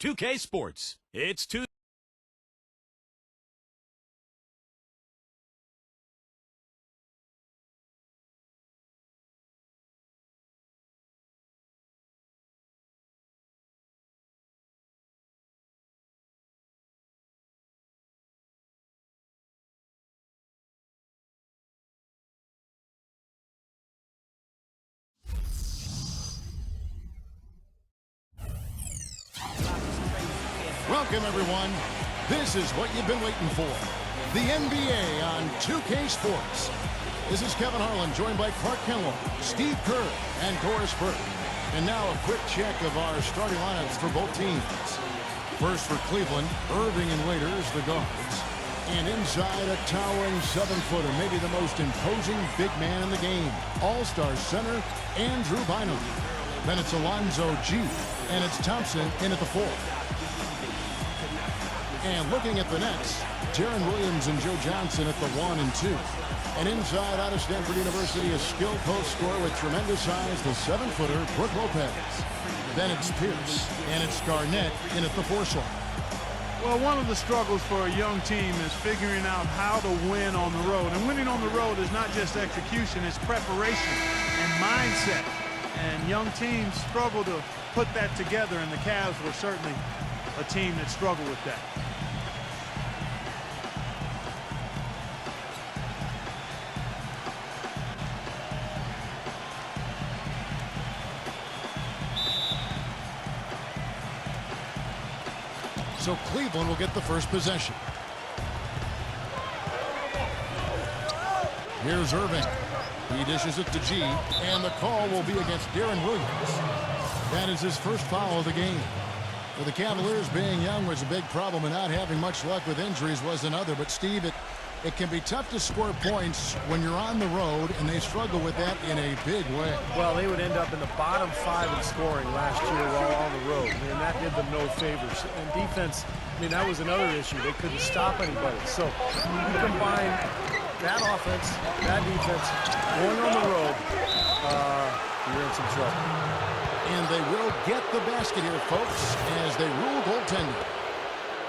2K Sports. It's Tuesday. Welcome, everyone. This is what you've been waiting for. The NBA on 2K Sports. This is Kevin Harlan, joined by Clark Kellogg, Steve Kerr, and Doris Burke. And now a quick check of our starting lineups for both teams. First for Cleveland, Irving and Waiters, the guards. And inside, a towering 7-footer, maybe the most imposing big man in the game. All-star center, Andrew Bynum. Then it's Alonzo G. And it's Thompson in at the 4. And looking at the Nets, Jaron Williams and Joe Johnson at the 1 and 2. And inside, out of Stanford University, a skilled post scorer with tremendous size, the 7-footer, Brook Lopez. Then it's Pierce, and it's Garnett in at the 4 slot. Well, one of the struggles for a young team is figuring out how to win on the road. And winning on the road is not just execution, it's preparation and mindset. And young teams struggle to put that together, and the Cavs were certainly a team that struggled with that. So Cleveland will get the first possession. Here's Irving. He dishes it to G, and the call will be against Jaron Williams. That is his first foul of the game. For the Cavaliers, being young was a big problem, and not having much luck with injuries was another. But, Steve, it can be tough to score points when you're on the road, and they struggle with that in a big way. Well, they would end up in the bottom 5 in scoring last year while on the road, and that did them no favors. And defense, I mean, that was another issue. They couldn't stop anybody. So you combine that offense, that defense, going on the road, you're in some trouble. And they will get the basket here, folks, as they rule goaltending.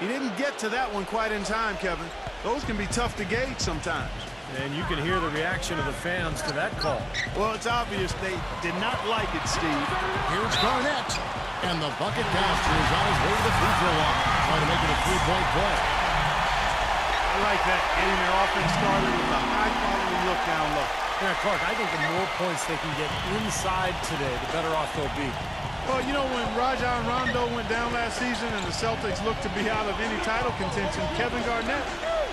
He didn't get to that one quite in time, Kevin. Those can be tough to gauge sometimes. And you can hear the reaction of the fans to that call. Well, it's obvious they did not like it, Steve. Here's Garnett. And the bucket caster is on his way to the free throw line, trying to make it a 3-point play. I like that, getting their offense started with a high-quality look-down look. Yeah, Clark, I think the more points they can get inside today, the better off they'll be. Well, you know, when Rajon Rondo went down last season and the Celtics looked to be out of any title contention, Kevin Garnett,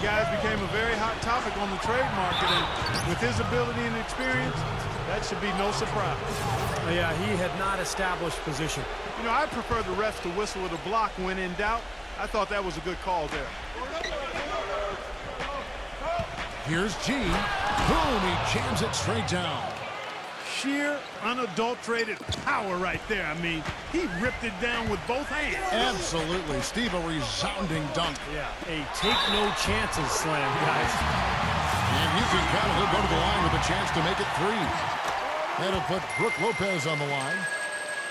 guys, became a very hot topic on the trade market. And with his ability and experience, that should be no surprise. Yeah, he had not established position. You know, I prefer the refs to whistle with a block when in doubt. I thought that was a good call there. Here's G. Boom, he jams it straight down. Sheer, unadulterated power right there. I mean, he ripped it down with both hands. Absolutely. Steve, a resounding dunk. Yeah, a take-no-chances slam, guys. And you can count it. He'll go to the line with a chance to make it 3. That'll put Brook Lopez on the line.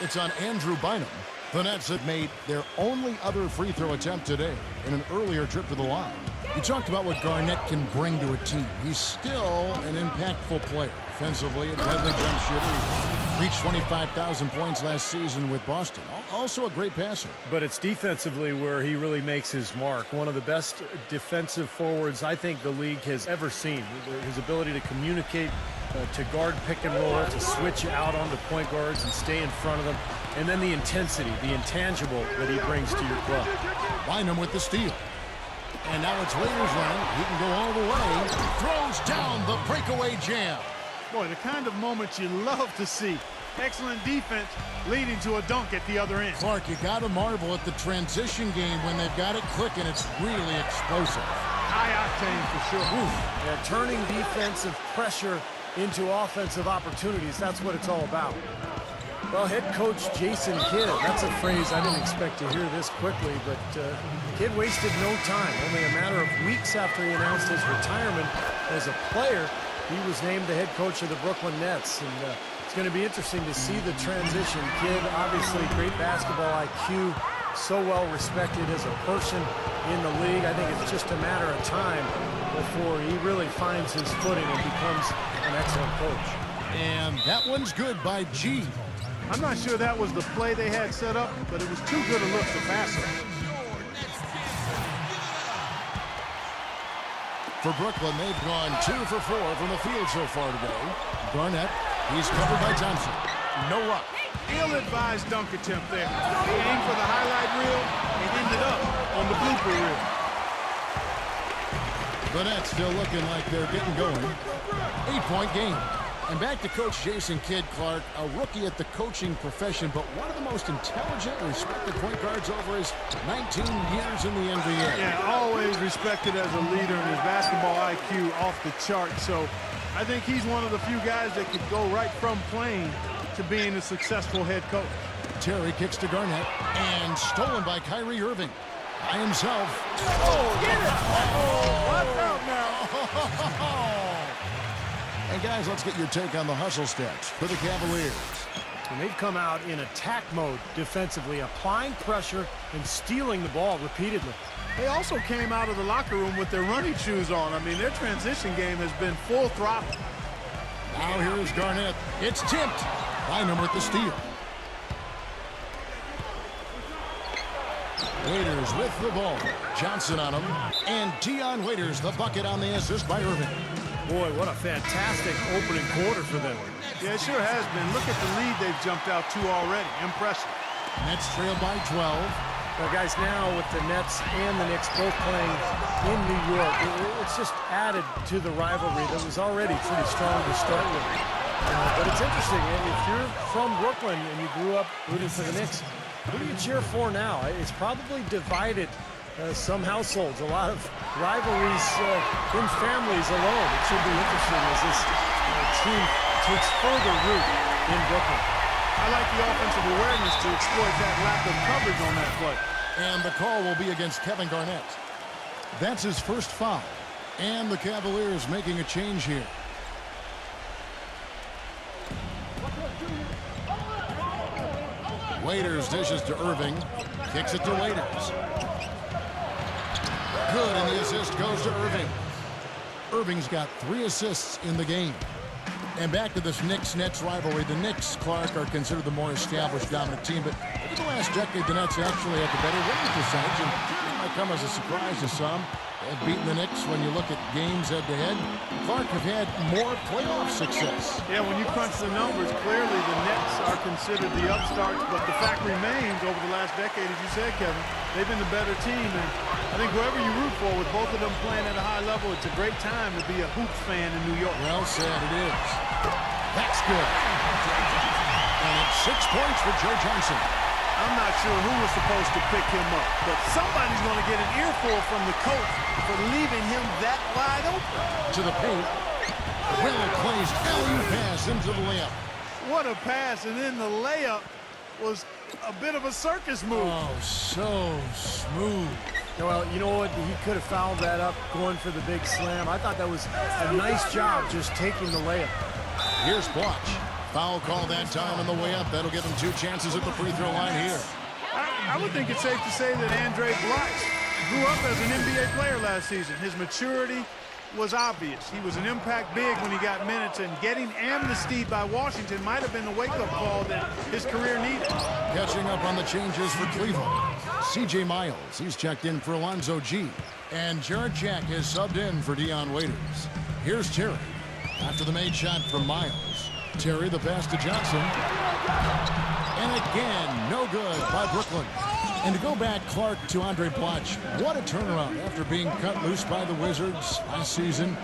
It's on Andrew Bynum. The Nets have made their only other free throw attempt today in an earlier trip to the line. You talked about what Garnett can bring to a team. He's still an impactful player. Offensively, a deadly jump shooter. He reached 25,000 points last season with Boston. Also a great passer. But it's defensively where he really makes his mark. One of the best defensive forwards I think the league has ever seen. His ability to communicate, to guard pick and roll, to switch out onto point guards and stay in front of them. And then the intensity, the intangible that he brings to your club. Bynum with the steal. And now it's Waiters' run. He can go all the way. Throws down the breakaway jam. Boy, the kind of moments you love to see. Excellent defense leading to a dunk at the other end. Clark, you got to marvel at the transition game when they've got it clicking. It's really explosive. High octane for sure. Yeah, turning defensive pressure into offensive opportunities. That's what it's all about. Well, head coach Jason Kidd, that's a phrase I didn't expect to hear this quickly, but Kidd wasted no time. Only a matter of weeks after he announced his retirement as a player, he was named the head coach of the Brooklyn Nets. And it's going to be interesting to see the transition. Kidd, obviously, great basketball IQ, so well respected as a person in the league. I think it's just a matter of time before he really finds his footing and becomes an excellent coach. And that one's good by G. I'm not sure that was the play they had set up, but it was too good a look to pass it. For Brooklyn, they've gone 2 for 4 from the field so far today. Garnett, he's covered by Johnson. No luck. Ill-advised dunk attempt there. He aimed for the highlight reel and ended up on the blooper reel. The Nets still looking like they're getting going. 8-point game. And back to Coach Jason Kidd, Clark, a rookie at the coaching profession, but one of the most intelligent and respected point guards over his 19 years in the NBA. Yeah, always respected as a leader, and his basketball IQ off the chart. So I think he's one of the few guys that could go right from playing to being a successful head coach. Terry kicks to Garnett, and stolen by Kyrie Irving. By himself. Oh, get it! Oh, watch out now. And guys, let's get your take on the hustle stats for the Cavaliers. And they've come out in attack mode defensively, applying pressure and stealing the ball repeatedly. They also came out of the locker room with their running shoes on. I mean, their transition game has been full throttle. Now here is Garnett. It's tipped. Bynum with the steal. Waiters with the ball. Johnson on him. And Dion Waiters, the bucket on the assist by Irving. Boy, what a fantastic opening quarter for them. Yeah, it sure has been. Look at the lead they've jumped out to already. Impressive. Nets trail by 12. Well, guys, now with the Nets and the Knicks both playing in New York, it's just added to the rivalry that was already pretty strong to start with. But it's interesting. If you're from Brooklyn and you grew up rooting for the Knicks, who do you cheer for now? It's probably divided some households, a lot of rivalries in families alone. It should be interesting as this team takes further root in Brooklyn. I like the offensive awareness to exploit that lack of coverage on that play. And the call will be against Kevin Garnett. That's his first foul. And the Cavaliers making a change here. Waiters dishes to Irving. Kicks it to Waiters. Good, and the assist goes to Irving. Irving's got 3 assists in the game. And back to this Knicks-Nets rivalry. The Knicks, Clark, are considered the more established dominant team, but over the last decade, the Nets actually had the better winning percentage, and it might come as a surprise to some. They've beaten the Knicks when you look at games head-to-head. Clark have had more playoff success. Yeah, when you crunch the numbers, clearly the Nets are considered the upstarts, but the fact remains over the last decade, as you said, Kevin, they've been the better team, and I think whoever you root for, with both of them playing at a high level, it's a great time to be a hoops fan in New York. Well said, it is. That's good. And it's 6 points for Joe Johnson. I'm not sure who was supposed to pick him up, but somebody's going to get an earful from the coach for leaving him that wide open. To the paint. Well-placed alley-oop pass into the layup. What a pass, and then the layup was a bit of a circus move. Oh, so smooth. Well, you know what? He could have fouled that up going for the big slam. I thought that was a nice job just taking the layup. Here's Blotch. Foul call that time on the way up. That'll give him 2 chances at the free throw line here. I would think it's safe to say that Andre Blotch grew up as an NBA player last season. His maturity was obvious. He was an impact big when he got minutes, and getting amnestied by Washington might have been the wake-up call that his career needed. Catching up on the changes for Cleveland. C.J. Miles, he's checked in for Alonzo G. And Jared Jack has subbed in for Dion Waiters. Here's Terry. After the made shot from Miles. Terry, the pass to Johnson. And again, no good by Brooklyn. And to go back, Clark, to Andre Blotch, what a turnaround after being cut loose by the Wizards last season.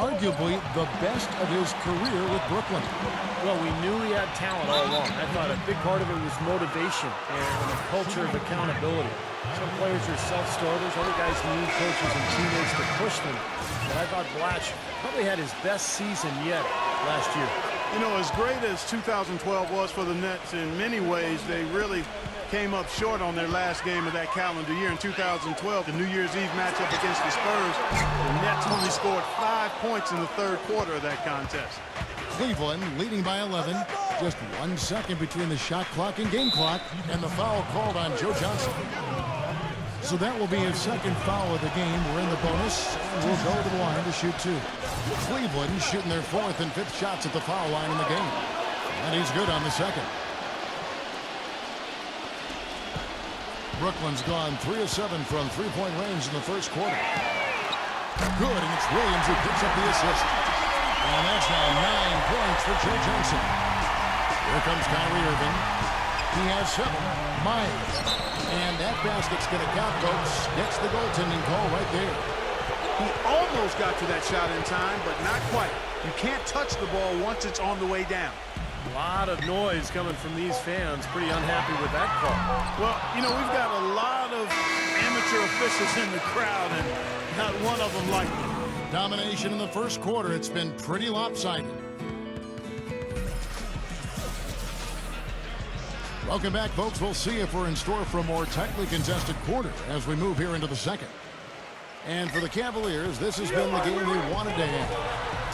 Arguably the best of his career with Brooklyn. Well, we knew he had talent all along. I thought a big part of it was motivation and a culture of accountability. Some players are self-starters. Other guys need coaches and teammates to push them. But I thought Blotch probably had his best season yet last year. You know, as great as 2012 was for the Nets, in many ways, they really came up short on their last game of that calendar year. In 2012, the New Year's Eve matchup against the Spurs, the Nets only scored 5 points in the third quarter of that contest. Cleveland leading by 11. just 1 second between the shot clock and game clock, and the foul called on Joe Johnson. So that will be his second foul of the game. We're in the bonus, and we'll go to the line to shoot 2. Cleveland shooting their 4th and 5th shots at the foul line in the game. And he's good on the second. Brooklyn's gone 3 of 7 from three-point range in the first quarter. Good, and it's Williams who picks up the assist. And that's now 9 points for Joe Johnson. Here comes Kyrie Irving. He has 7. Myers. And that basket's going to count, folks. Gets the goaltending call right there. He almost got to that shot in time, but not quite. You can't touch the ball once it's on the way down. A lot of noise coming from these fans. Pretty unhappy with that call. Well, you know, we've got a lot of amateur officials in the crowd, and not one of them like it. Domination in the first quarter. It's been pretty lopsided. Welcome back, folks. We'll see if we're in store for a more tightly contested quarter as we move here into the second. And for the Cavaliers, this has been the game they wanted to have.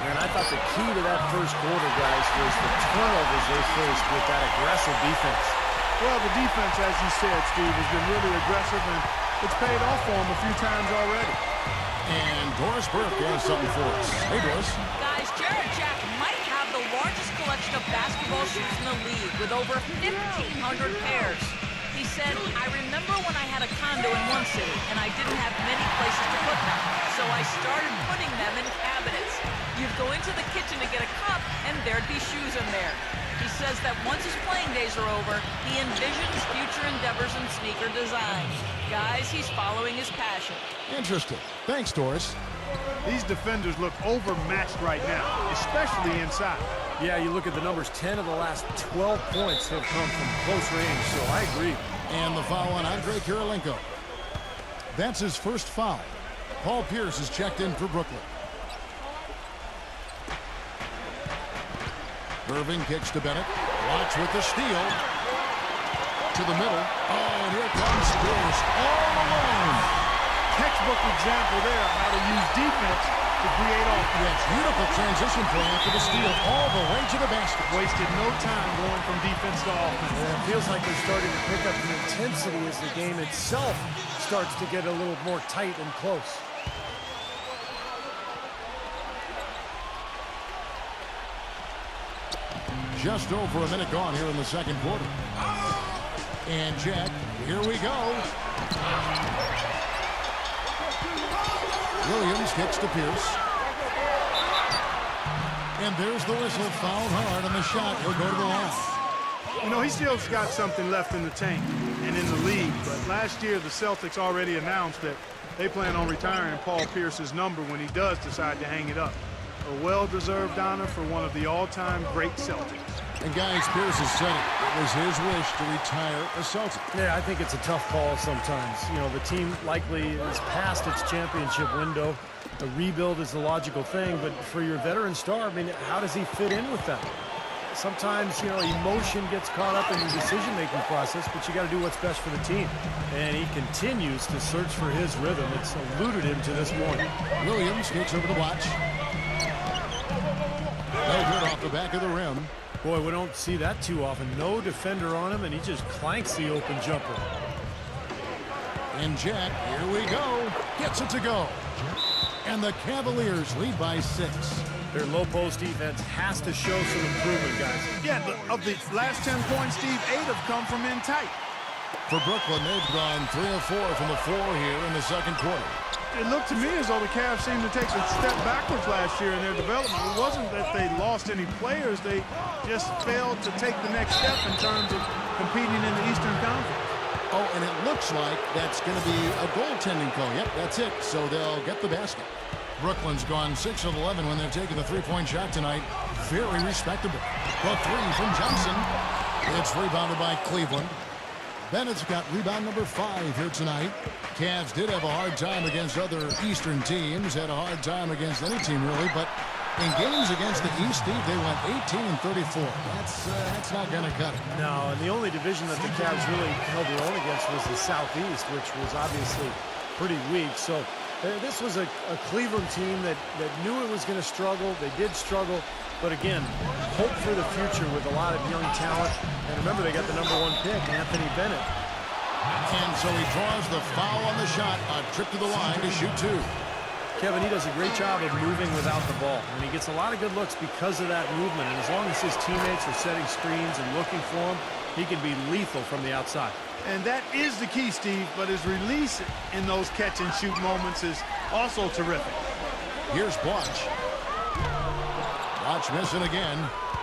And I thought the key to that first quarter, guys, was the turnovers they faced with that aggressive defense. Well, the defense, as you said, Steve, has been really aggressive, and it's paid off for them a few times already. And Doris Burke has something for us. Hey, Doris. Guys, Jared Jack might have the largest collection of basketball shoes in the league with over 1,500 pairs. He said, I remember when I had a condo in one city and I didn't have many places to put them. So I started putting them in cabinets. You'd go into the kitchen to get a cup and there'd be shoes in there. He says that once his playing days are over, he envisions future endeavors in sneaker design. Guys, he's following his passion. Interesting. Thanks, Doris. These defenders look overmatched right now, especially inside. Yeah, you look at the numbers, 10 of the last 12 points have come from close range, so I agree. And the foul on Andre Kirilenko. That's his first foul. Paul Pierce is checked in for Brooklyn. Irving kicks to Bennett. Watch with the steal. To the middle. Oh, and here comes Pierce all alone. Textbook example there of how to use defense to create offense. Yes, beautiful transition play after the steal all the way to the basket. Wasted no time going from defense to offense. And it feels like they're starting to pick up the intensity as the game itself starts to get a little more tight and close. Just over a minute gone here in the second quarter. And Jack, here we go. Williams kicks to Pierce. And there's the whistle, fouled hard on the shot. He'll go to the line. You know, he still's got something left in the tank and in the league, but last year the Celtics already announced that they plan on retiring Paul Pierce's number when he does decide to hang it up. A well-deserved honor for one of the all-time great Celtics. And guys, Pierce has said it. It was his wish to retire a Celtic. Yeah, I think it's a tough call sometimes. You know, the team likely is past its championship window. A rebuild is the logical thing, but for your veteran star, I mean, how does he fit in with that? Sometimes, you know, emotion gets caught up in the decision-making process, but you got to do what's best for the team. And he continues to search for his rhythm. It's eluded him to this morning. Williams kicks over the watch. No good off the back of the rim. Boy, we don't see that too often. No defender on him, and he just clanks the open jumper. And Jack, here we go. Gets it to go. And the Cavaliers lead by 6. Their low post defense has to show some improvement, guys. Yeah, of the last 10 points, Steve, 8 have come from in tight. For Brooklyn, they've gone 3 of 4 from the floor here in the second quarter. It looked to me as though the Cavs seemed to take a step backwards last year in their development. It wasn't that they lost any players. They just failed to take the next step in terms of competing in the Eastern Conference. Oh, and it looks like that's going to be a goaltending call. Yep, that's it. So they'll get the basket. Brooklyn's gone 6 of 11 when they're taking the three-point shot tonight. Very respectable. The three from Johnson. It's rebounded by Cleveland. Bennett's got rebound number 5 here tonight. Cavs did have a hard time against other Eastern teams, had a hard time against any team really, but in games against the East, Steve, they went 18 and 34. That's not going to cut it. No, and the only division that the Cavs really held their own against was the Southeast, which was obviously pretty weak. So This was a Cleveland team that knew it was going to struggle. They did struggle. But again, hope for the future with a lot of young talent. And remember, they got the #1 pick, Anthony Bennett. And so he draws the foul on the shot. A trip to the line to shoot 2. Kevin, he does a great job of moving without the ball. And he gets a lot of good looks because of that movement. And as long as his teammates are setting screens and looking for him, he can be lethal from the outside. And that is the key, Steve, but his release in those catch-and-shoot moments is also terrific. Here's Blanche. Blanche missing again.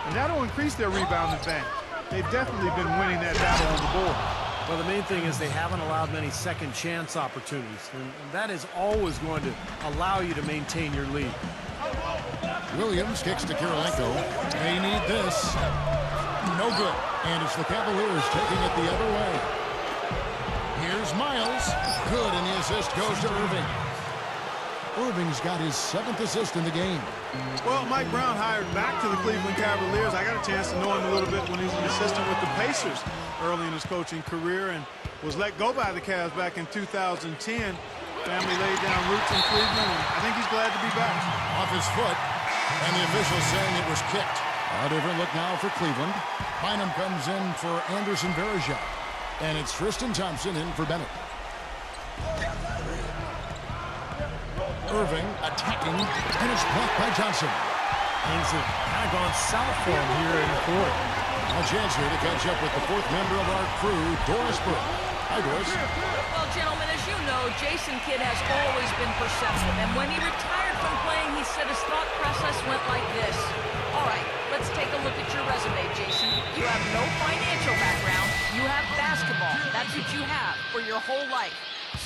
And that'll increase their rebound advantage. They've definitely been winning that battle on the board. Well, the main thing is they haven't allowed many second chance opportunities. And that is always going to allow you to maintain your lead. Williams kicks to Kirilenko. They need this. No good. And it's the Cavaliers taking it the other way. Here's Miles. Good, and the assist goes to Irving. Irving's got his 7th assist in the game. Well, Mike Brown hired back to the Cleveland Cavaliers. I got a chance to know him a little bit when he was an assistant with the Pacers early in his coaching career and was let go by the Cavs back in 2010. Family laid down roots in Cleveland, and I think he's glad to be back. Off his foot, and the official saying it was kicked. A different look now for Cleveland. Bynum comes in for Anderson Varejao, and it's Tristan Thompson in for Bennett. Irving attacking, and it's blocked by Johnson. Things have kind of gone south for him here in the court. A chance here to catch up with the 4th member of our crew, Doris Burke. Hi, Doris. Well, gentlemen, as you know, Jason Kidd has always been perceptive, and when he retired from playing, he said his thought process went like this. All right, let's take a look at your resume, Jason. You have no financial background. You have basketball. That's what you have for your whole life.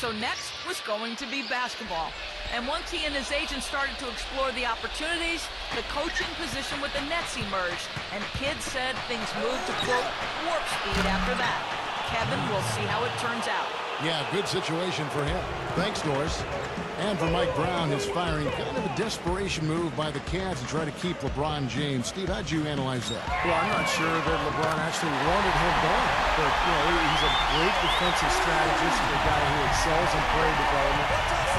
So next was going to be basketball. And once he and his agent started to explore the opportunities, the coaching position with the Nets emerged, and Kidd said things moved to, quote, warp speed after that. Kevin, we'll see how it turns out. Yeah, good situation for him. Thanks, Doris. And for Mike Brown, his firing, kind of a desperation move by the Cavs to try to keep LeBron James. Steve, how'd you analyze that? Well, I'm not sure that LeBron actually wanted him gone. But, he's a great defensive strategist, a guy who excels in player development.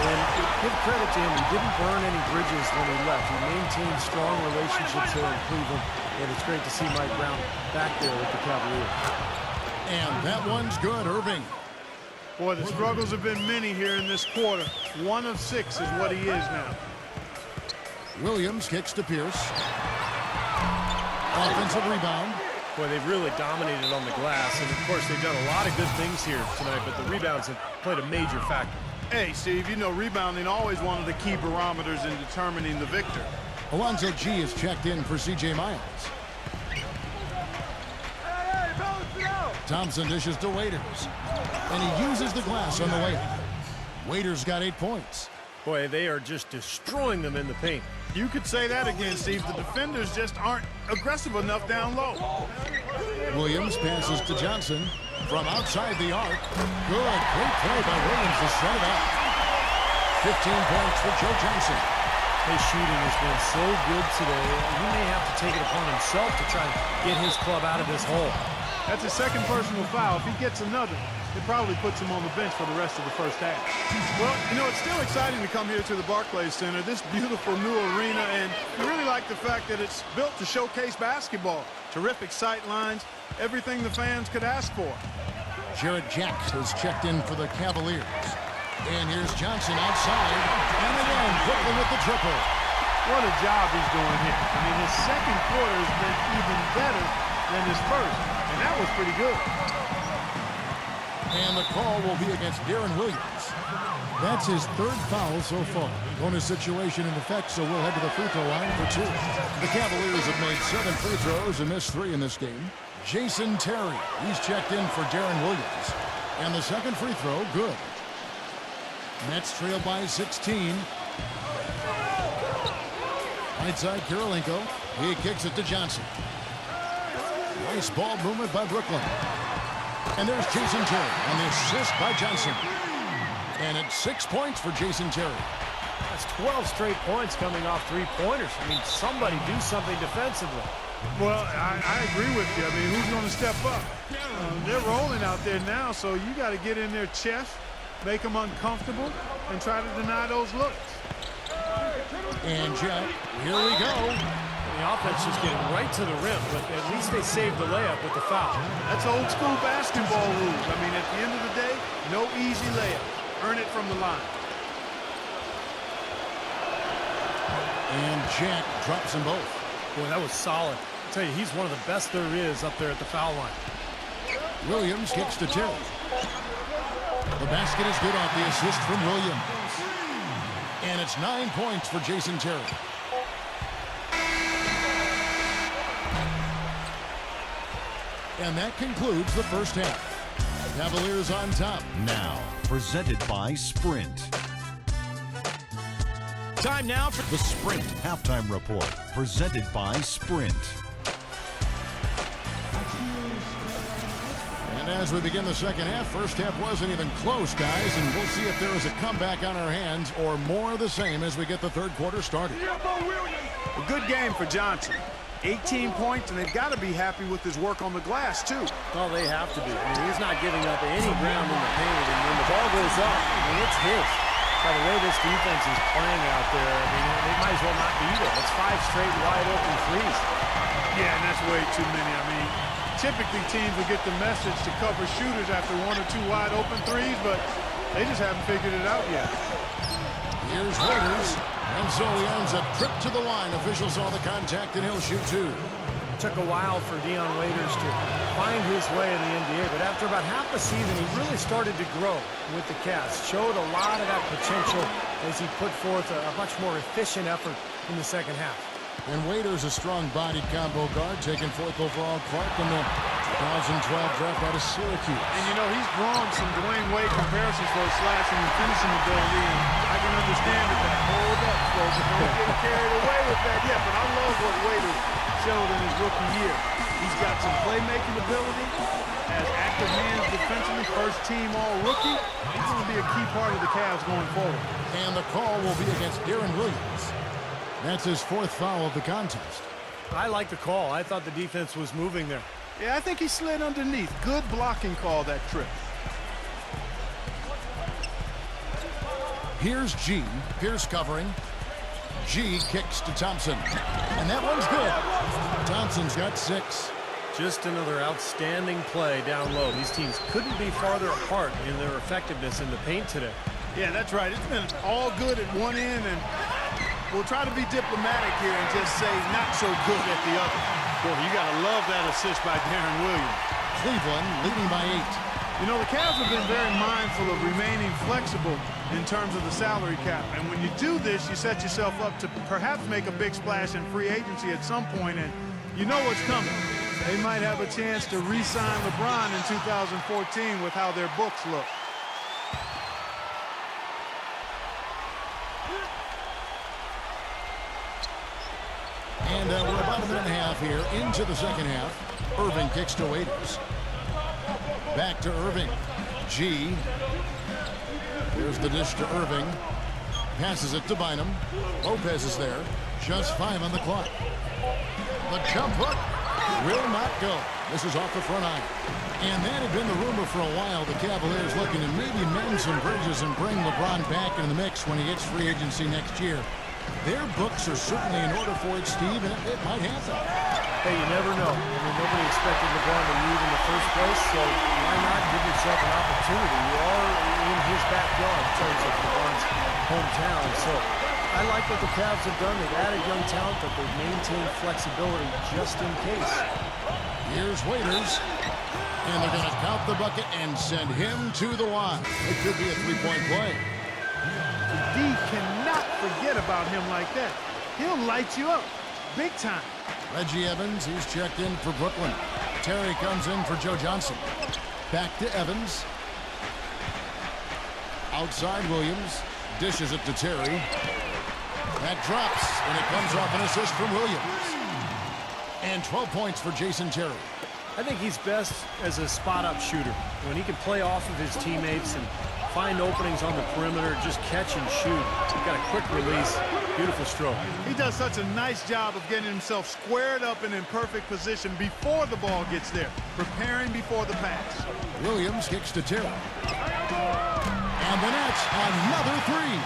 And give credit to him, he didn't burn any bridges when he left. He maintained strong relationships here in Cleveland, and it's great to see Mike Brown back there with the Cavaliers. And that one's good, Irving. Boy, the struggles have been many here in this quarter. 1 of 6 is what he is now. Williams kicks to Pierce. Offensive rebound. Boy, they've really dominated on the glass, and of course they've done a lot of good things here tonight, but the rebounds have played a major factor. Hey, Steve, you know rebounding always one of the key barometers in determining the victor. Alonzo G is checked in for C.J. Miles. Thompson dishes to Waiters, and he uses the glass on the way. Waiters got 8 points. Boy, they are just destroying them in the paint. You could say that again, Steve. The defenders just aren't aggressive enough down low. Williams passes to Johnson from outside the arc. Good, great play by Williams to set it up. 15 points for Joe Johnson. His shooting has been so good today, he may have to take it upon himself to try and get his club out of this hole. That's his 2nd personal foul. If he gets another, it probably puts him on the bench for the rest of the first half. Well, it's still exciting to come here to the Barclays Center, this beautiful new arena, and I really like the fact that it's built to showcase basketball. Terrific sight lines, everything the fans could ask for. Jarrett Jack is checked in for the Cavaliers. And here's Johnson outside, and again, Brooklyn with the triple. What a job he's doing here. I mean, his 2nd quarter has been even better than his 1st, and that was pretty good. And the call will be against Darren Williams. That's his 3rd foul so far. Bonus situation in effect, so we'll head to the free throw line for 2. The Cavaliers have made 7 free throws and missed 3 in this game. Jason Terry, he's checked in for Darren Williams. And the 2nd free throw, good. Nets trail by 16. Right side, Kirilenko. He kicks it to Johnson. Nice ball movement by Brooklyn. And there's Jason Terry on the assist by Johnson. And it's 6 points for Jason Terry. That's 12 straight points coming off 3-pointers. I mean, somebody do something defensively. Well, I agree with you. I mean, who's going to step up? They're rolling out there now, so you got to get in their chest, make them uncomfortable, and try to deny those looks. And Jet, here we go. The offense is getting right to the rim, but at least they saved the layup with the foul. That's old school basketball rules. I mean, at the end of the day, no easy layup. Earn it from the line. And Jack drops them both. Boy, that was solid. I tell you, he's one of the best there is up there at the foul line. Williams kicks to Terry. The basket is good off the assist from Williams. And it's 9 points for Jason Terry. And that concludes the first half. Cavaliers on top. Now, presented by Sprint. Time now for the Sprint Halftime Report, presented by Sprint. And as we begin the second half, first half wasn't even close, guys, and we'll see if there is a comeback on our hands or more of the same as we get the third quarter started. A good game for Johnson. 18 points, and they've got to be happy with his work on the glass, too. Well, they have to be. I mean, he's not giving up any ground in the paint, and when the ball goes up, I mean, it's his. By the way this defense is playing out there, I mean, they might as well not be there. It's 5 straight wide-open threes. Yeah, and that's way too many. I mean, typically teams will get the message to cover shooters after 1 or 2 wide-open threes, but they just haven't figured it out yet. Here's Waiters. And so he earns a trip to the line. Official saw the contact, and he'll shoot 2. It took a while for Dion Waiters to find his way in the NBA, but after about half a season, he really started to grow with the Cavs. Showed a lot of that potential as he put forth a much more efficient effort in the second half. And Waiters, a strong-bodied combo guard, taken 4th overall Clark in the 2012 draft out of Syracuse. And, you know, he's drawn some Dwayne Wade comparisons for his slashing and finishing ability, and I can understand it. But hold up, folks. Don't get carried away with that yet. But I love what Wade has shown in his rookie year. He's got some playmaking ability, has active hands defensively, first-team all-rookie. He's going to be a key part of the Cavs going forward. And the call will be against Darren Williams. That's his 4th foul of the contest. I like the call. I thought the defense was moving there. Yeah, I think he slid underneath. Good blocking call that trip. Here's G. Pierce covering. G kicks to Thompson. And that one's good. Thompson's got 6. Just another outstanding play down low. These teams couldn't be farther apart in their effectiveness in the paint today. Yeah, that's right. It's been all good at one end, and we'll try to be diplomatic here and just say not so good at the other. Boy, you got to love that assist by Darren Williams. Cleveland leading by 8. You know, the Cavs have been very mindful of remaining flexible in terms of the salary cap. And when you do this, you set yourself up to perhaps make a big splash in free agency at some point, and you know what's coming. They might have a chance to re-sign LeBron in 2014 with how their books look. And we're about a minute and a half here into the second half. Irving kicks to Waiters. Back to Irving. G. Here's the dish to Irving. Passes it to Bynum. Lopez is there. Just 5 on the clock. The jump hook will not go. This is off the front iron. And that had been the rumor for a while. The Cavaliers looking to maybe mend some bridges and bring LeBron back in the mix when he hits free agency next year. Their books are certainly in order for it, Steve, and it might happen. Hey, you never know. I mean, nobody expected LeBron to leave in the first place, so why not give yourself an opportunity? You are in his backyard in terms of LeBron's hometown, so I like what the Cavs have done. They've added young talent, but they've maintained flexibility just in case. Here's Waiters, and they're going to count the bucket and send him to the line. It could be a 3-point play. D cannot forget about him like that. He'll light you up big time. Reggie Evans, he's checked in for Brooklyn. Terry comes in for Joe Johnson. Back to Evans. Outside Williams. Dishes it to Terry. That drops, and it comes off an assist from Williams. And 12 points for Jason Terry. I think he's best as a spot-up shooter. When he can play off of his teammates and find openings on the perimeter, just catch and shoot. He's got a quick release. Beautiful stroke. He does such a nice job of getting himself squared up and in perfect position before the ball gets there, preparing before the pass. Williams kicks to Terry. And the net hits another three.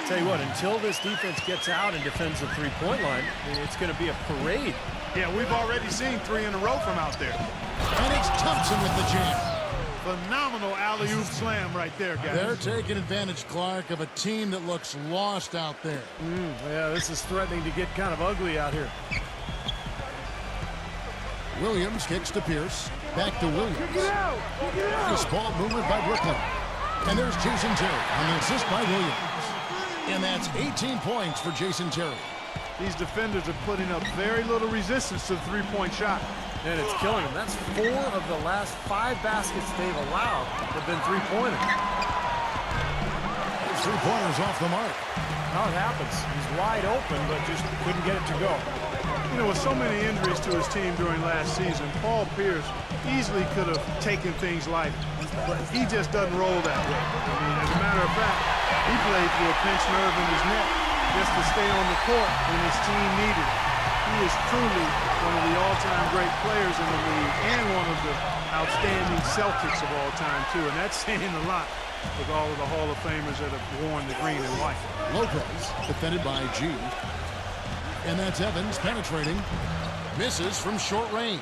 Tell you what, until this defense gets out and defends the three-point line, it's going to be a parade. Yeah, we've already seen 3 in a row from out there. And it's Thompson with the jam. Phenomenal alley-oop slam right there, guys. They're taking advantage, Clark, of a team that looks lost out there. Yeah, this is threatening to get kind of ugly out here. Williams kicks to Pierce. Back to Williams. Nice ball movement by Brooklyn. And there's Jason Terry on the assist by Williams. And that's 18 points for Jason Terry. These defenders are putting up very little resistance to the three-point shot. And it's killing them. That's 4 of the last 5 baskets they've allowed have been three-pointers. Those three-pointers off the mark. How it happens. He's wide open, but just couldn't get it to go. You know, with so many injuries to his team during last season, Paul Pierce easily could have taken things light, but he just doesn't roll that way. I mean, as a matter of fact, he played through a pinched nerve in his neck just to stay on the court when his team needed it. He is truly one of the all-time great players in the league and one of the outstanding Celtics of all time, too, and that's saying a lot with all of the Hall of Famers that have worn the green and white. Lopez defended by G. And that's Evans penetrating. Misses from short range.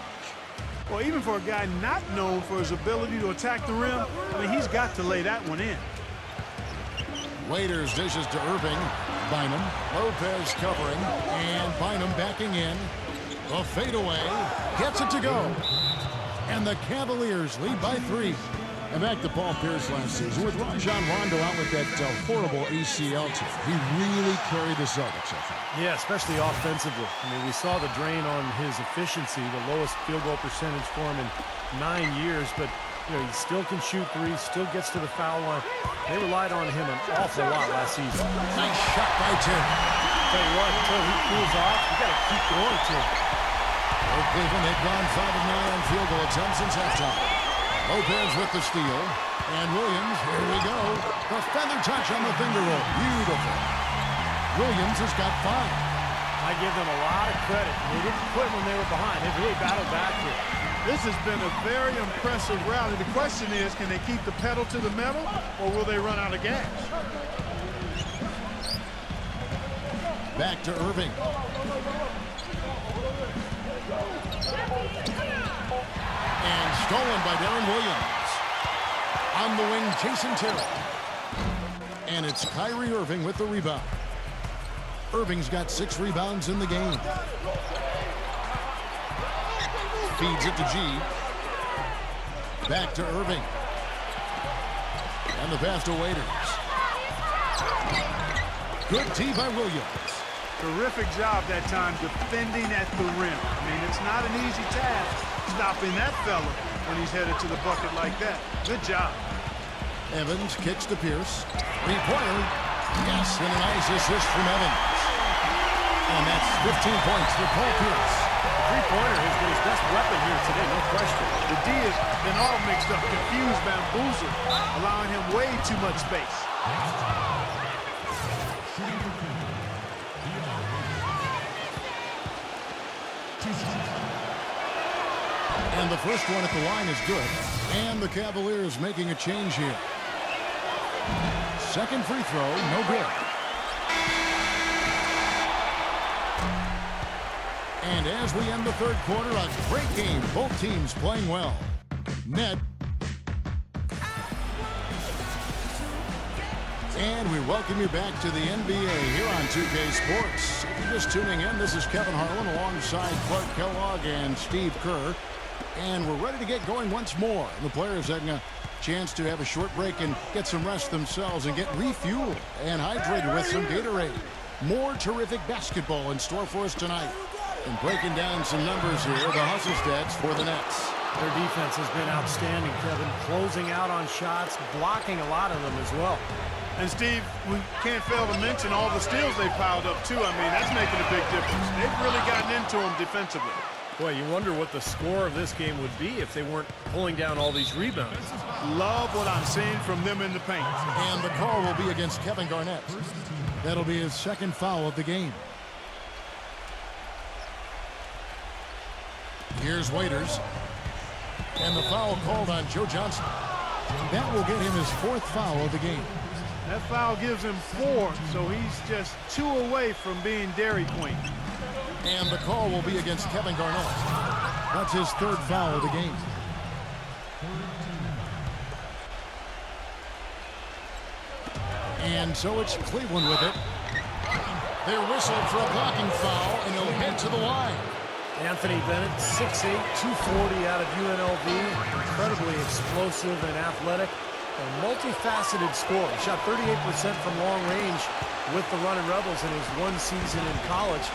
Well, even for a guy not known for his ability to attack the rim, I mean, he's got to lay that one in. Waiters dishes to Irving. Bynum. Lopez covering. And Bynum backing in. A fadeaway. Gets it to go. And the Cavaliers lead by 3. And back to Paul Pierce last season with Rajon Rondo out with that horrible ACL tear. He really carried the Celtics, I think. Yeah, especially offensively. I mean, we saw the drain on his efficiency, the lowest field goal percentage for him in 9 years, but you know, he still can shoot threes, still gets to the foul line. They relied on him an awful lot last season. Nice shot by Tim. Tell you what, until he cools off, you got to keep going, Tim. Well, Cleveland, they've gone 5 of 9 on field goal attempts since halftime. Lopez with the steal. And Williams, here we go. The feather touch on the finger roll. Beautiful. Williams has got 5. I give them a lot of credit. They didn't quit when they were behind. They really battled back here. This has been a very impressive rally. The question is, can they keep the pedal to the metal, or will they run out of gas? Back to Irving. And stolen by Darren Williams. On the wing, Jason Terry. And it's Kyrie Irving with the rebound. Irving's got 6 rebounds in the game. Feeds it to G. Back to Irving. And the pass to Waiters. Good tee by Williams. Terrific job that time defending at the rim. I mean, it's not an easy task stopping that fella when he's headed to the bucket like that. Good job. Evans kicks to Pierce. Three-pointer. Yes, and a nice assist from Evans. And that's 15 points for Paul Pierce. The three-pointer has been his best weapon here today, no question. The D has been all mixed up, confused, bamboozled, allowing him way too much space. And the first one at the line is good. And the Cavaliers making a change here. Second free throw, no good. And as we end the third quarter, a great game. Both teams playing well. Ned. And we welcome you back to the NBA here on 2K Sports. If you're just tuning in, this is Kevin Harlan alongside Clark Kellogg and Steve Kerr. And we're ready to get going once more. The players having a chance to have a short break and get some rest themselves and get refueled and hydrated with some Gatorade. More terrific basketball in store for us tonight. And breaking down some numbers here, the hustle stats for the Nets. Their defense has been outstanding, Kevin. Closing out on shots, blocking a lot of them as well. And Steve, we can't fail to mention all the steals they piled up too. I mean, that's making a big difference. They've really gotten into them defensively. Boy, you wonder what the score of this game would be if they weren't pulling down all these rebounds. Love what I'm seeing from them in the paint. And the call will be against Kevin Garnett. That'll be his second foul of the game. Here's Waiters. And the foul called on Joe Johnson. That will get him his 4th foul of the game. That foul gives him 4, so he's just 2 away from being Dairy Queen. And the call will be against Kevin Garnett. That's his 3rd foul of the game. And so it's Cleveland with it. They're whistled for a blocking foul, and he'll head to the line. Anthony Bennett, 6'8", 240 out of UNLV. Incredibly explosive and athletic. A multifaceted scorer. Shot 38% from long range with the Running Rebels in his 1 season in college,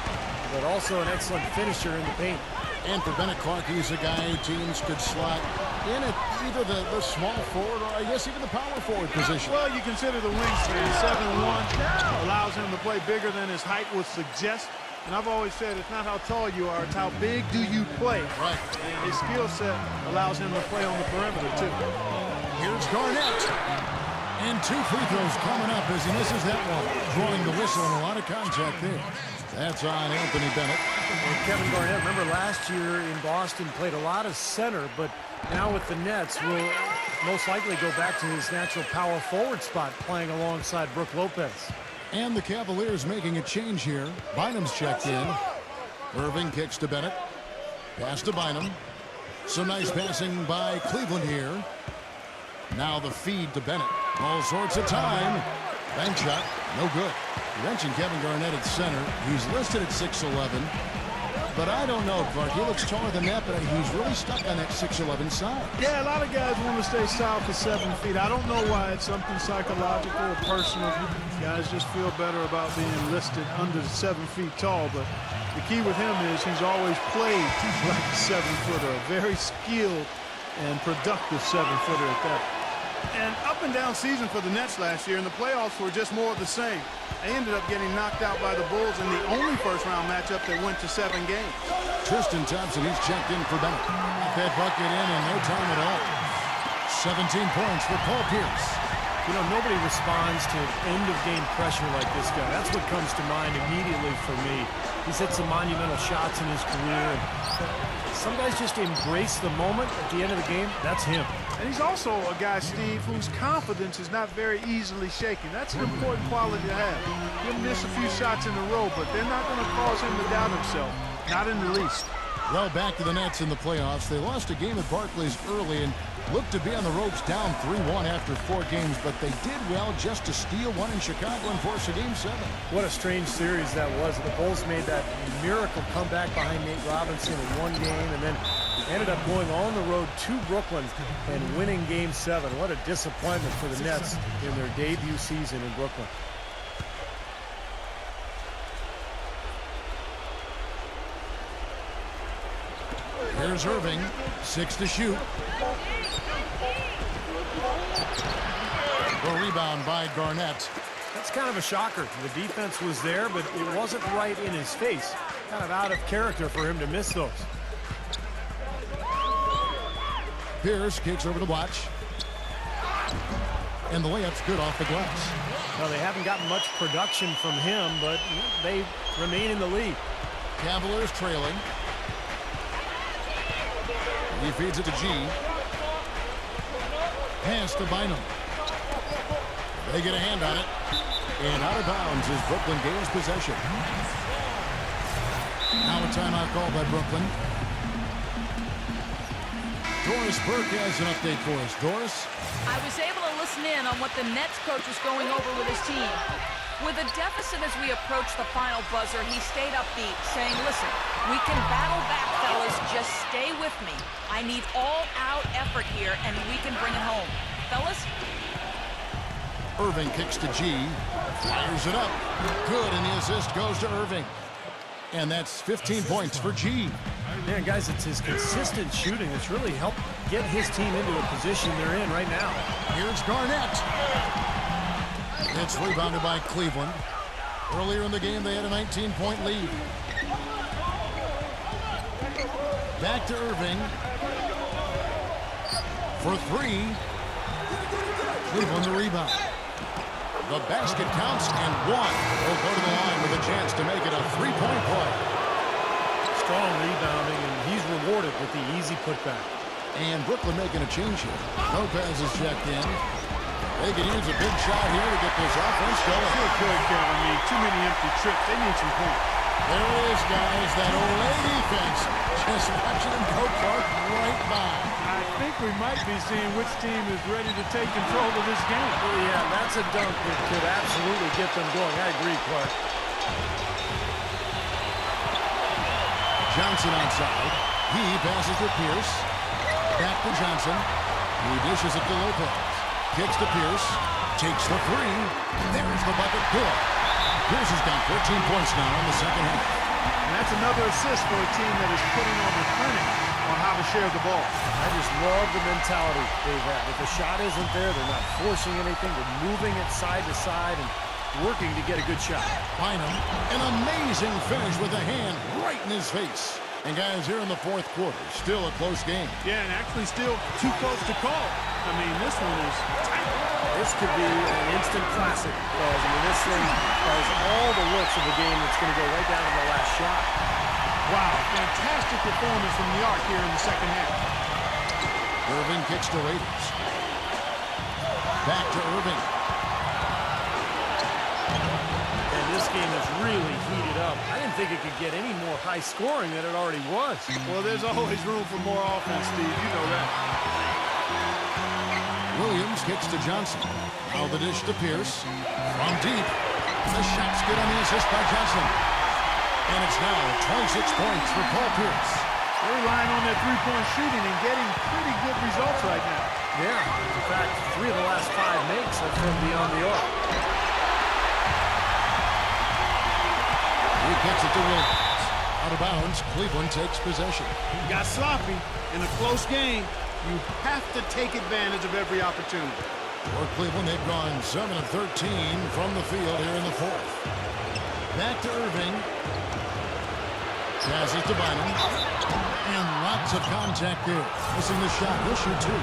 but also an excellent finisher in the paint. And for Bennett Clark, he's a guy teams could slot in at either the small forward or I guess even the power forward position. Well, you consider the wingspan, 7'1", allows him to play bigger than his height would suggest. And I've always said it's not how tall you are, it's how big do you play. Right. And his skill set allows him to play on the perimeter, too. Here's Garnett. And 2 free throws coming up as he misses that one. Drawing the whistle and a lot of contact there. That's on Anthony Bennett. And Kevin Garnett, remember last year in Boston, played a lot of center, but now with the Nets will most likely go back to his natural power forward spot, playing alongside Brook Lopez. And the Cavaliers making a change here. Bynum's checked in. Irving kicks to Bennett. Pass to Bynum. Some nice passing by Cleveland here. Now the feed to Bennett. All sorts of time. Bank shot. No good. You mentioned Kevin Garnett at center. He's listed at 6'11". But I don't know, Clark. He looks taller than that, but he's really stuck on that 6'11" side. Yeah, a lot of guys want to stay south of 7 feet. I don't know why. It's something psychological or personal. Guys just feel better about being listed under 7 feet tall. But the key with him is he's always played like a 7-footer, a very skilled and productive 7-footer at that. And up and down season for the Nets last year, and the playoffs were just more of the same. They ended up getting knocked out by the Bulls in the only first-round matchup that went to 7 games. Tristan Thompson, he's checked in for Bennett. That bucket in no time at all. 17 points for Paul Pierce. You know, nobody responds to end-of-game pressure like this guy. That's what comes to mind immediately for me. He's hit some monumental shots in his career. Some guys just embrace the moment at the end of the game. That's him. And he's also a guy, Steve, whose confidence is not very easily shaken. That's an important quality to have. He'll miss a few shots in a row, but they're not going to cause him to doubt himself. Not in the least. Well, back to the Nets in the playoffs. They lost a game at Barclays early and looked to be on the ropes down 3-1 after 4 games, but they did well just to steal one in Chicago and force a Game 7. What a strange series that was. The Bulls made that miracle comeback behind Nate Robinson in 1 game and then ended up going on the road to Brooklyn and winning Game 7. What a disappointment for the Nets in their debut season in Brooklyn. Here's Irving, 6 to shoot. The rebound by Garnett. That's kind of a shocker. The defense was there, but it wasn't right in his face. Kind of out of character for him to miss those. Pierce kicks over the watch. And the layup's good off the glass. Well, they haven't gotten much production from him, but they remain in the lead. Cavaliers trailing. He feeds it to G. Pass to Bynum. They get a hand on it. And out of bounds as Brooklyn gains possession. Now a timeout called by Brooklyn. Doris Burke has an update for us. Doris? I was able to listen in on what the Nets coach was going over with his team. With a deficit as we approach the final buzzer, he stayed upbeat, saying, listen, we can battle back, fellas. Just stay with me. I need all-out effort here, and we can bring it home. Fellas? Irving kicks to G. Fires it up. Good, and the assist goes to Irving. And that's 15 points for G. Man, guys, it's his consistent shooting that's really helped get his team into a position they're in right now. Here's Garnett. It's rebounded by Cleveland. Earlier in the game, they had a 19-point lead. Back to Irving. For 3. Cleveland the rebound. The basket counts, and 1 will go to the line with a chance to make it a 3-point play. Strong rebounding, and he's rewarded with the easy putback. And Brooklyn making a change here. Lopez is checked in. They could use a big shot here to get this offense going. Sure could, Kevin. I mean, too many empty trips. They need some points. There it is, guys. That Olay defense. Just watching them go Clark right by. I think we might be seeing which team is ready to take control of this game. Oh, yeah, that's a dunk that could absolutely get them going. I agree, Clark. Johnson outside. He passes to Pierce. Back to Johnson. He dishes it to Lopez. Kicks to Pierce. Takes the three. There's the bucket. Good. Pierce has got 14 points now in the second half. And that's another assist for a team that is putting on the clinic on how to share the ball. I just love the mentality they've had. If the shot isn't there, they're not forcing anything. They're moving it side to side and working to get a good shot. Bynum, an amazing finish with a hand right in his face. And guys, here in the fourth quarter, still a close game. Yeah, and actually still too close to call. I mean, this one is tight. This could be an instant classic, because I mean, this thing has all the looks of a game that's going to go right down to the last shot. Wow, fantastic performance from the Arc here in the second half. Irving kicks to Raiders. Back to Irving. And this game is really heated up. I didn't think it could get any more high scoring than it already was. Well, there's always room for more offense, Steve. You know that. Williams kicks to Johnson. Now the dish to Pierce. From deep. The shot's good on the assist by Johnson. And it's now 26 points for Paul Pierce. They're relying on their three-point shooting and getting pretty good results right now. Yeah, in fact, 3 of the last 5 makes are from beyond the arc. He kicks it to Williams. Out of bounds, Cleveland takes possession. Got sloppy in a close game. You have to take advantage of every opportunity. For Cleveland, they've gone 7 of 13 from the field here in the fourth. Back to Irving. Passes to Bynum. And lots of contact there. Missing the shot. He'll shoot 2.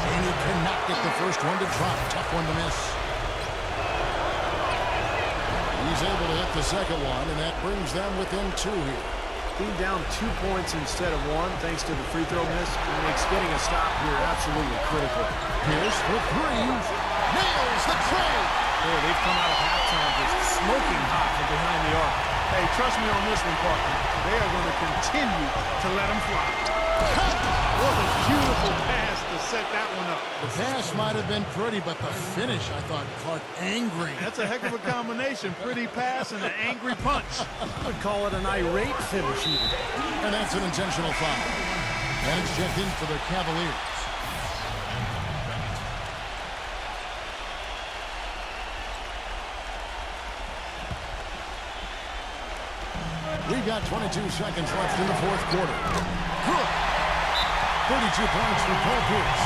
And he cannot get the first one to drop. Tough one to miss. He's able to hit the second one, and that brings them within 2 here. Being down 2 points instead of 1, thanks to the free throw miss, makes getting a stop here absolutely critical. Pierce for 3. Nails the tray. Boy, they've come out of halftime just smoking hot from behind the arc. Hey, trust me on this one, partner. They are going to continue to let them fly. What a beautiful pass to set that one up. The pass might have been pretty, but the finish, I thought, Clark, angry. That's a heck of a combination. Pretty pass and an angry punch. I would call it an irate finish even. And that's an intentional foul. And it's checked in for the Cavaliers. We've got 22 seconds left in the fourth quarter. Good. 32 points for Paul Pierce.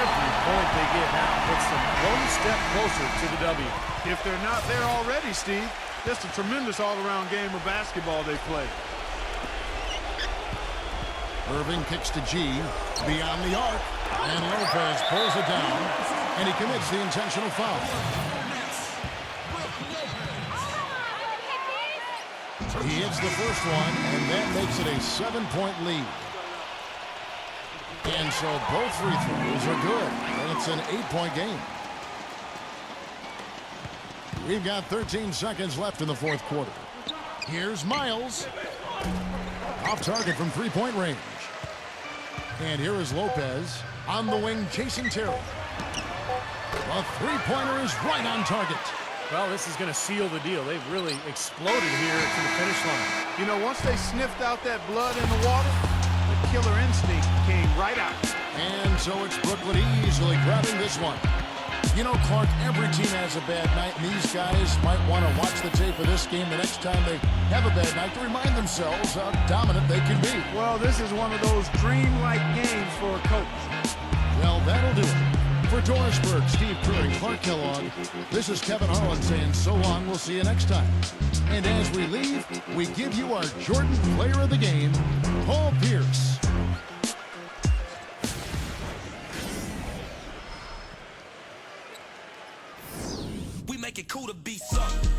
Every point they get now puts them one step closer to the W. If they're not there already, Steve, just a tremendous all-around game of basketball they play. Irving kicks to G. Beyond the arc. And Lopez pulls it down. And he commits the intentional foul. He hits the first one, and that makes it a 7-point lead. And so both free throws are good, and it's an 8-point game. We've got 13 seconds left in the fourth quarter. Here's Miles. Off target from three-point range. And here is Lopez on the wing chasing Terry. The three-pointer is right on target. Well, this is going to seal the deal. They've really exploded here to the finish line. You know, once they sniffed out that blood in the water, the killer instinct came right out. And so it's Brooklyn easily grabbing this one. You know, Clark, every team has a bad night, and these guys might want to watch the tape of this game the next time they have a bad night to remind themselves how dominant they can be. Well, this is one of those dreamlike games for a coach. Well, that'll do it. For Dorisburg, Steve Kerr and Clark Kellogg, this is Kevin Harlan saying so long. We'll see you next time. And as we leave, we give you our Jordan Player of the Game, Paul Pierce. We make it cool to be something.